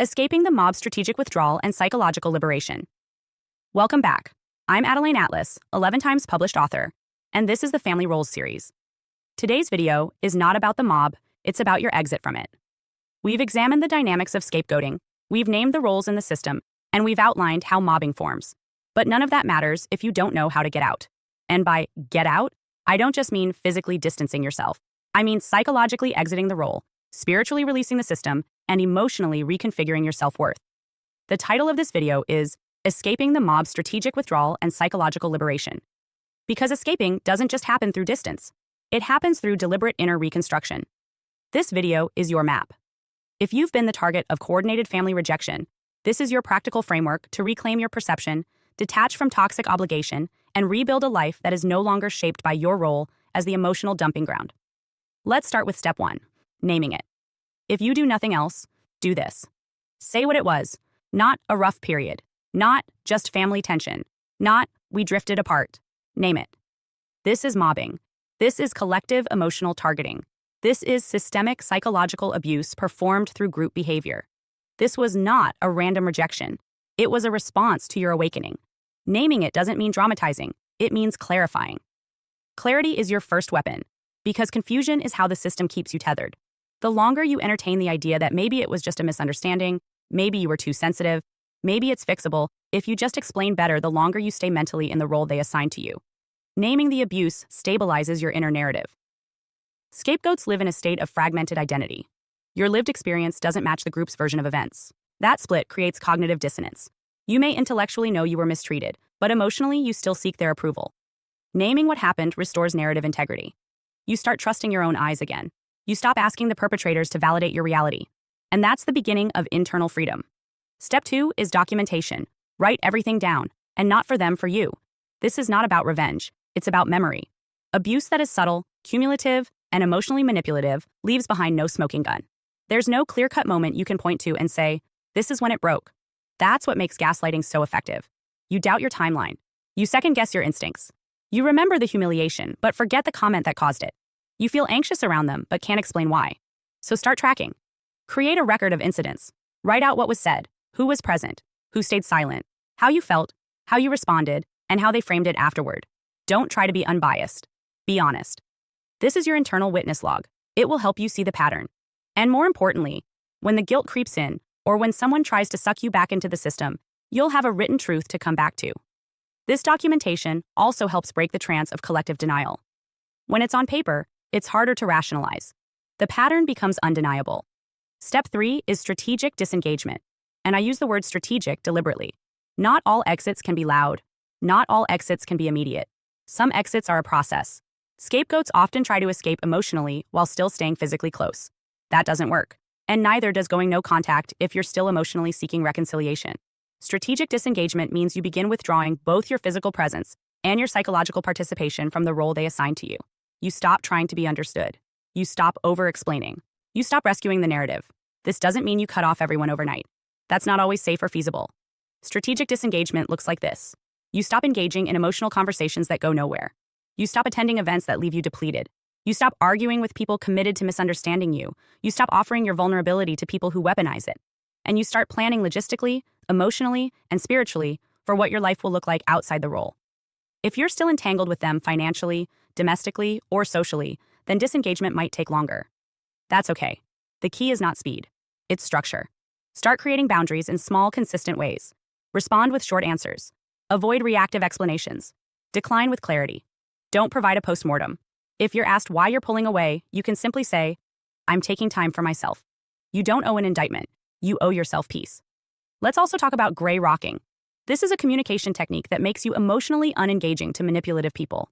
Escaping the Mob's Strategic Withdrawal and Psychological Liberation. Welcome back. I'm Adeline, 11 times published author, and this is the Family Roles series. Today's video is not about the mob, it's about your exit from it. We've examined the dynamics of scapegoating, we've named the roles in the system, and we've outlined how mobbing forms. But none of that matters if you don't know how to get out. And by get out, I don't just mean physically distancing yourself. I mean psychologically exiting the role, spiritually releasing the system, and emotionally reconfiguring your self-worth. The title of this video is Escaping the Mob's Strategic Withdrawal and Psychological Liberation. Because escaping doesn't just happen through distance. It happens through deliberate inner reconstruction. This video is your map. If you've been the target of coordinated family rejection, this is your practical framework to reclaim your perception, detach from toxic obligation, and rebuild a life that is no longer shaped by your role as the emotional dumping ground. Let's start with step 1, naming it. If you do nothing else, do this. Say what it was, not a rough period, not just family tension, not we drifted apart. Name it. This is mobbing. This is collective emotional targeting. This is systemic psychological abuse performed through group behavior. This was not a random rejection. It was a response to your awakening. Naming it doesn't mean dramatizing. It means clarifying. Clarity is your first weapon, because confusion is how the system keeps you tethered. The longer you entertain the idea that maybe it was just a misunderstanding, maybe you were too sensitive, maybe it's fixable, if you just explain better, the longer you stay mentally in the role they assign to you. Naming the abuse stabilizes your inner narrative. Scapegoats live in a state of fragmented identity. Your lived experience doesn't match the group's version of events. That split creates cognitive dissonance. You may intellectually know you were mistreated, but emotionally you still seek their approval. Naming what happened restores narrative integrity. You start trusting your own eyes again. You stop asking the perpetrators to validate your reality. And that's the beginning of internal freedom. Step 2 is documentation. Write everything down, and not for them, for you. This is not about revenge. It's about memory. Abuse that is subtle, cumulative, and emotionally manipulative leaves behind no smoking gun. There's no clear-cut moment you can point to and say, this is when it broke. That's what makes gaslighting so effective. You doubt your timeline. You second-guess your instincts. You remember the humiliation, but forget the comment that caused it. You feel anxious around them, but can't explain why. So start tracking. Create a record of incidents. Write out what was said, who was present, who stayed silent, how you felt, how you responded, and how they framed it afterward. Don't try to be unbiased. Be honest. This is your internal witness log. It will help you see the pattern. And more importantly, when the guilt creeps in, or when someone tries to suck you back into the system, you'll have a written truth to come back to. This documentation also helps break the trance of collective denial. When it's on paper, it's harder to rationalize. The pattern becomes undeniable. Step 3 is strategic disengagement. And I use the word strategic deliberately. Not all exits can be loud. Not all exits can be immediate. Some exits are a process. Scapegoats often try to escape emotionally while still staying physically close. That doesn't work. And neither does going no contact if you're still emotionally seeking reconciliation. Strategic disengagement means you begin withdrawing both your physical presence and your psychological participation from the role they assign to you. You stop trying to be understood. You stop over-explaining. You stop rescuing the narrative. This doesn't mean you cut off everyone overnight. That's not always safe or feasible. Strategic disengagement looks like this. You stop engaging in emotional conversations that go nowhere. You stop attending events that leave you depleted. You stop arguing with people committed to misunderstanding you. You stop offering your vulnerability to people who weaponize it. And you start planning logistically, emotionally, and spiritually for what your life will look like outside the role. If you're still entangled with them financially, domestically, or socially, then disengagement might take longer. That's okay. The key is not speed. It's structure. Start creating boundaries in small, consistent ways. Respond with short answers. Avoid reactive explanations. Decline with clarity. Don't provide a postmortem. If you're asked why you're pulling away, you can simply say, I'm taking time for myself. You don't owe an indictment. You owe yourself peace. Let's also talk about gray rocking. This is a communication technique that makes you emotionally unengaging to manipulative people.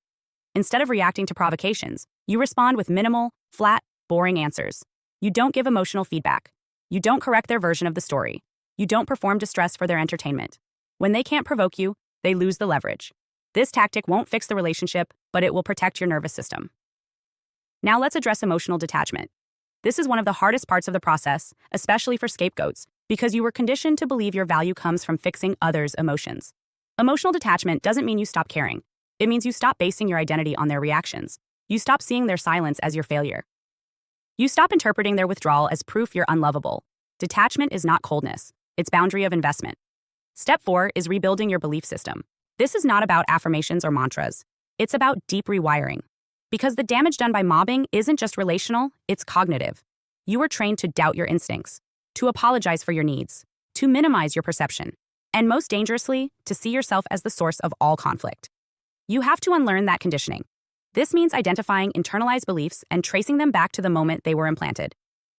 Instead of reacting to provocations, you respond with minimal, flat, boring answers. You don't give emotional feedback. You don't correct their version of the story. You don't perform distress for their entertainment. When they can't provoke you, they lose the leverage. This tactic won't fix the relationship, but it will protect your nervous system. Now let's address emotional detachment. This is one of the hardest parts of the process, especially for scapegoats, because you were conditioned to believe your value comes from fixing others' emotions. Emotional detachment doesn't mean you stop caring. It means you stop basing your identity on their reactions. You stop seeing their silence as your failure. You stop interpreting their withdrawal as proof you're unlovable. Detachment is not coldness, it's boundary of investment. Step 4 is rebuilding your belief system. This is not about affirmations or mantras. It's about deep rewiring. Because the damage done by mobbing isn't just relational, it's cognitive. You were trained to doubt your instincts, to apologize for your needs, to minimize your perception, and most dangerously, to see yourself as the source of all conflict. You have to unlearn that conditioning. This means identifying internalized beliefs and tracing them back to the moment they were implanted.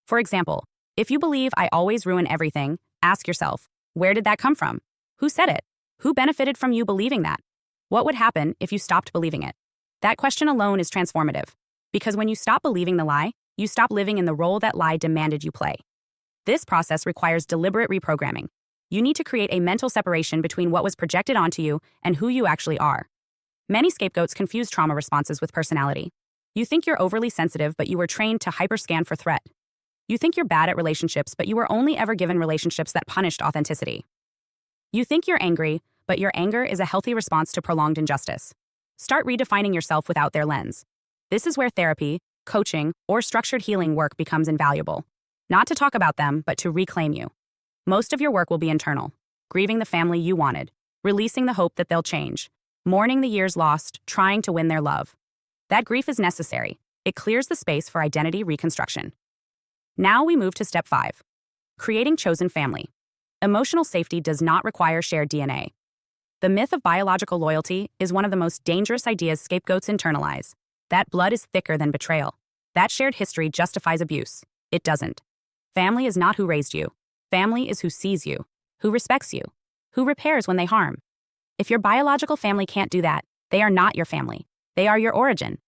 For example, if you believe I always ruin everything, ask yourself, where did that come from? Who said it? Who benefited from you believing that? What would happen if you stopped believing it? That question alone is transformative, because when you stop believing the lie, you stop living in the role that lie demanded you play. This process requires deliberate reprogramming. You need to create a mental separation between what was projected onto you and who you actually are. Many scapegoats confuse trauma responses with personality. You think you're overly sensitive, but you were trained to hyperscan for threat. You think you're bad at relationships, but you were only ever given relationships that punished authenticity. You think you're angry, but your anger is a healthy response to prolonged injustice. Start redefining yourself without their lens. This is where therapy, coaching, or structured healing work becomes invaluable. Not to talk about them, but to reclaim you. Most of your work will be internal, grieving the family you wanted, releasing the hope that they'll change, mourning the years lost, trying to win their love. That grief is necessary. It clears the space for identity reconstruction. Now we move to step 5, creating chosen family. Emotional safety does not require shared DNA. The myth of biological loyalty is one of the most dangerous ideas scapegoats internalize. That blood is thicker than betrayal. That shared history justifies abuse. It doesn't. Family is not who raised you. Family is who sees you, who respects you, who repairs when they harm. If your biological family can't do that, they are not your family. They are your origin.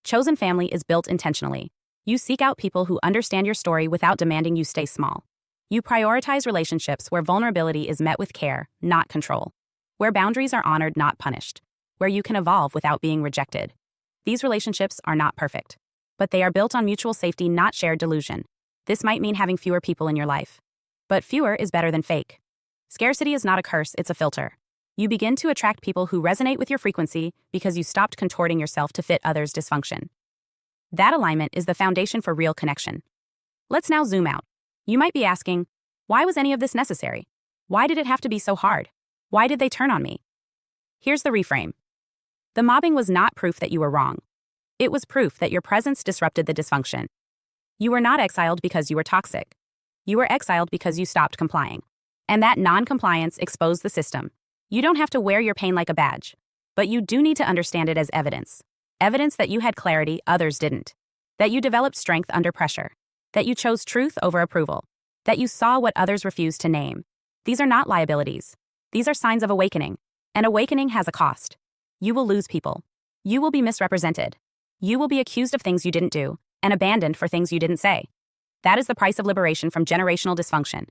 Chosen family is built intentionally. You seek out people who understand your story without demanding you stay small. You prioritize relationships where vulnerability is met with care, not control. Where boundaries are honored, not punished. Where you can evolve without being rejected. These relationships are not perfect, but they are built on mutual safety, not shared delusion. This might mean having fewer people in your life. But fewer is better than fake. Scarcity is not a curse, it's a filter. You begin to attract people who resonate with your frequency because you stopped contorting yourself to fit others' dysfunction. That alignment is the foundation for real connection. Let's now zoom out. You might be asking, why was any of this necessary? Why did it have to be so hard? Why did they turn on me? Here's the reframe. The mobbing was not proof that you were wrong. It was proof that your presence disrupted the dysfunction. You were not exiled because you were toxic. You were exiled because you stopped complying. And that non-compliance exposed the system. You don't have to wear your pain like a badge, but you do need to understand it as evidence. Evidence that you had clarity others didn't. That you developed strength under pressure. That you chose truth over approval. That you saw what others refused to name. These are not liabilities. These are signs of awakening. And awakening has a cost. You will lose people. You will be misrepresented. You will be accused of things you didn't do and abandoned for things you didn't say. That is the price of liberation from generational dysfunction.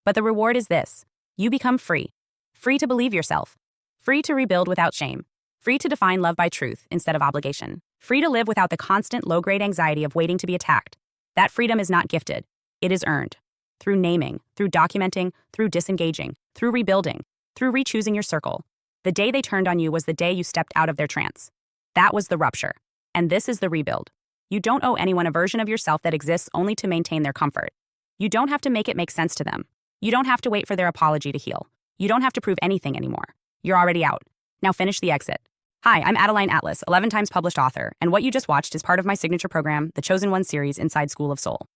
But the reward is this. You become free. Free to believe yourself. Free to rebuild without shame. Free to define love by truth instead of obligation. Free to live without the constant low-grade anxiety of waiting to be attacked. That freedom is not gifted. It is earned. Through naming, through documenting, through disengaging, through rebuilding, through re-choosing your circle. The day they turned on you was the day you stepped out of their trance. That was the rupture. And this is the rebuild. You don't owe anyone a version of yourself that exists only to maintain their comfort. You don't have to make it make sense to them. You don't have to wait for their apology to heal. You don't have to prove anything anymore. You're already out. Now finish the exit. Hi, I'm Adeline Atlas, 11 times published author, and what you just watched is part of my signature program, the Chosen One series inside School of Soul.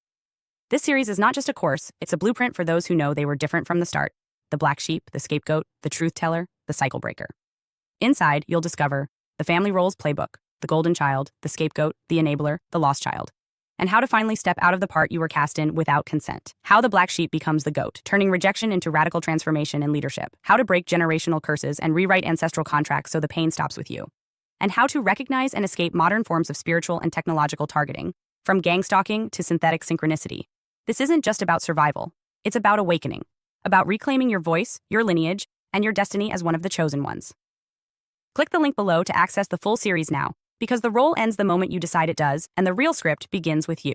This series is not just a course, it's a blueprint for those who know they were different from the start. The black sheep, the scapegoat, the truth teller, the cycle breaker. Inside, you'll discover the family roles playbook, the golden child, the scapegoat, the enabler, the lost child, and how to finally step out of the part you were cast in without consent. How the black sheep becomes the goat, turning rejection into radical transformation and leadership. How to break generational curses and rewrite ancestral contracts so the pain stops with you. And how to recognize and escape modern forms of spiritual and technological targeting, from gang stalking to synthetic synchronicity. This isn't just about survival. It's about awakening. About reclaiming your voice, your lineage, and your destiny as one of the chosen ones. Click the link below to access the full series now, because the role ends the moment you decide it does, and the real script begins with you.